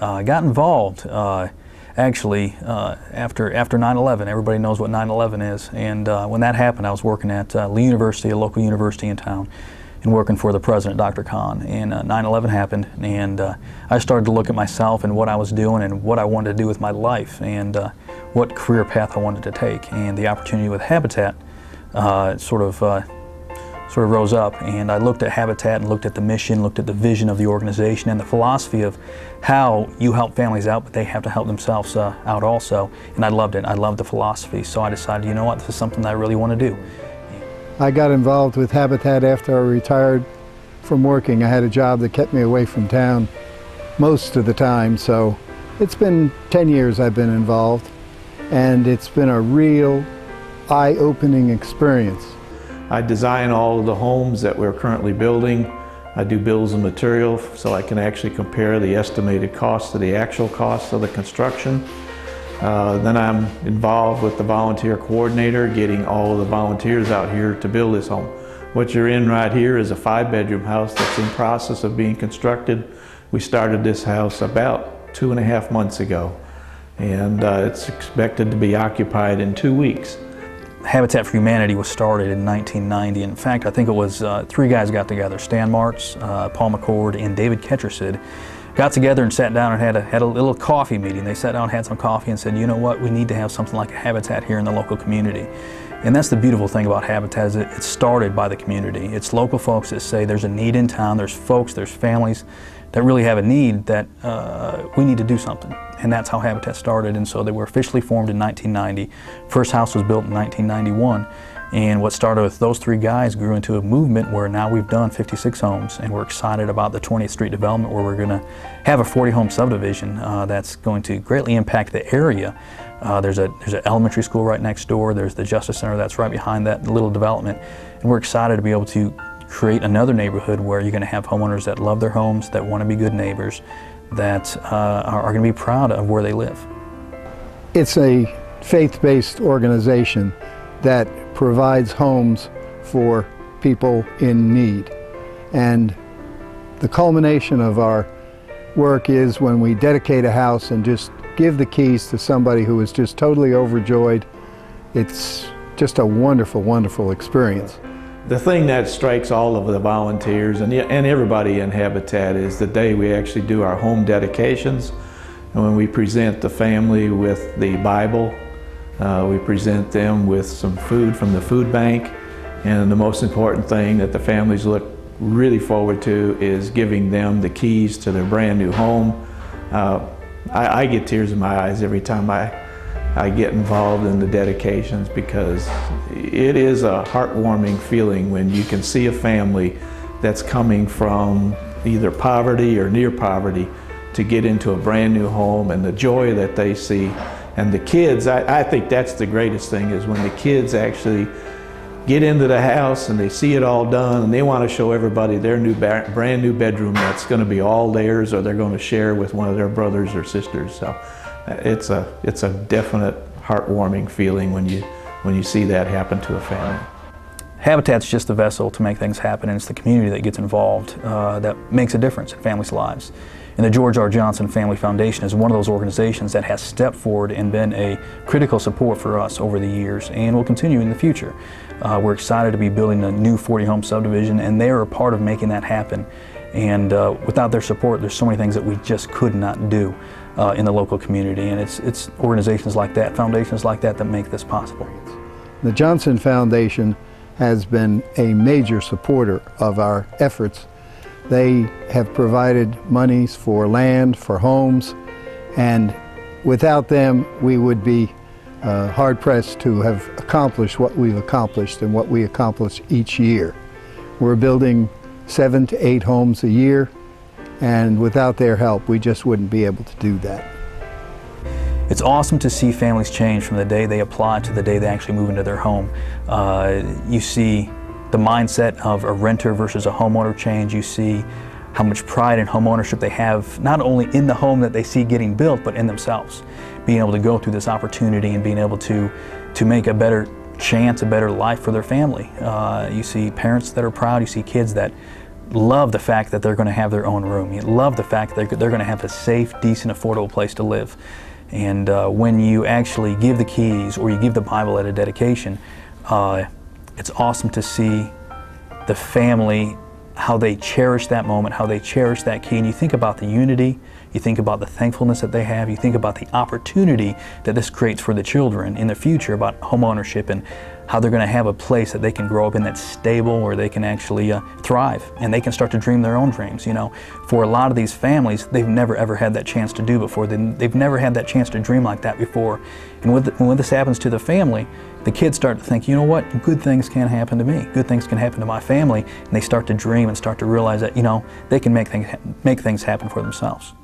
I got involved actually after 9/11. Everybody knows what 9/11 is, and when that happened, I was working at Lee University, a local university in town, and working for the president, Dr. Khan. And 9/11 happened, and I started to look at myself and what I was doing and what I wanted to do with my life and what career path I wanted to take. And the opportunity with Habitat sort of rose up, and I looked at Habitat and looked at the mission, looked at the vision of the organization and the philosophy of how you help families out, but they have to help themselves out also. And I loved it. I loved the philosophy. So I decided, you know what, this is something that I really want to do. I got involved with Habitat after I retired from working. I had a job that kept me away from town most of the time, so it's been 10 years I've been involved, and it's been a real eye-opening experience. I design all of the homes that we're currently building. I do bills of material so I can actually compare the estimated cost to the actual cost of the construction. Then I'm involved with the volunteer coordinator, getting all of the volunteers out here to build this home. What you're in right here is a 5-bedroom house that's in process of being constructed. We started this house about 2.5 months ago, and it's expected to be occupied in 2 weeks. Habitat for Humanity was started in 1990. In fact, I think it was 3 guys got together, Stan Martz, Paul McCord, and David Ketchersid, got together and sat down and had a little coffee meeting. They sat down, had some coffee, and said, you know what, we need to have something like a Habitat here in the local community. And that's the beautiful thing about Habitat, is it's started by the community. It's local folks that say there's a need in town, there's folks, there's families that really have a need that we need to do something. And that's how Habitat started, and so they were officially formed in 1990. First house was built in 1991, and what started with those 3 guys grew into a movement where now we've done 56 homes, and we're excited about the 20th Street development where we're going to have a 40-home subdivision that's going to greatly impact the area. There's an elementary school right next door, there's the Justice Center that's right behind that little development, and we're excited to be able to create another neighborhood where you're going to have homeowners that love their homes, that want to be good neighbors, that are going to be proud of where they live. It's a faith-based organization that provides homes for people in need. And the culmination of our work is when we dedicate a house and just give the keys to somebody who is just totally overjoyed. It's just a wonderful, wonderful experience. The thing that strikes all of the volunteers and everybody in Habitat is the day we actually do our home dedications, and when we present the family with the Bible, we present them with some food from the food bank, and the most important thing that the families look really forward to is giving them the keys to their brand new home. I get tears in my eyes every time I get involved in the dedications, because it is a heartwarming feeling when you can see a family that's coming from either poverty or near poverty to get into a brand new home, and the joy that they see. And the kids, I think that's the greatest thing, is when the kids actually get into the house and they see it all done and they want to show everybody their brand new bedroom that's going to be all theirs, or they're going to share with one of their brothers or sisters. So it's a definite heartwarming feeling when you see that happen to a family. Habitat's just the vessel to make things happen, and it's the community that gets involved that makes a difference in families' lives. And the George R. Johnson Family Foundation is one of those organizations that has stepped forward and been a critical support for us over the years, and will continue in the future. We're excited to be building a new 40-home subdivision, and they are a part of making that happen. And without their support, there's so many things that we just could not do in the local community. And it's organizations like that, foundations like that, that make this possible. The Johnson Foundation has been a major supporter of our efforts. They have provided monies for land, for homes, and without them we would be hard-pressed to have accomplished what we've accomplished and what we accomplish each year. We're building 7 to 8 homes a year, and without their help we just wouldn't be able to do that. It's awesome to see families change from the day they apply to the day they actually move into their home. You see the mindset of a renter versus a homeowner change. You see how much pride and home ownership they have, not only in the home that they see getting built, but in themselves. Being able to go through this opportunity and being able to make a better chance, a better life for their family. You see parents that are proud, you see kids that love the fact that they're going to have their own room. You love the fact that they're going to have a safe, decent, affordable place to live. And when you actually give the keys or you give the Bible at a dedication, it's awesome to see the family, how they cherish that moment, how they cherish that key. And you think about the unity, you think about the thankfulness that they have, you think about the opportunity that this creates for the children in the future about home ownership and how they're going to have a place that they can grow up in that's stable, where they can actually thrive and they can start to dream their own dreams. You know, for a lot of these families, they've never ever had that chance to do before. They've never had that chance to dream like that before. And when this happens to the family, the kids start to think, you know what, good things can happen to me. Good things can happen to my family. And they start to dream and start to realize that, you know, they can make things happen for themselves.